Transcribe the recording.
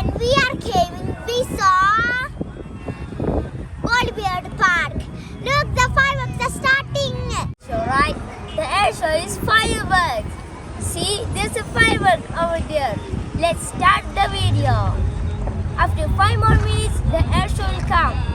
when we are caving, we saw Goldbeard Park. Look, the fireworks are starting. So right, the air show is fireworks. See, there's a firework over there. Let's start the video. After 5 more minutes, the air show will come.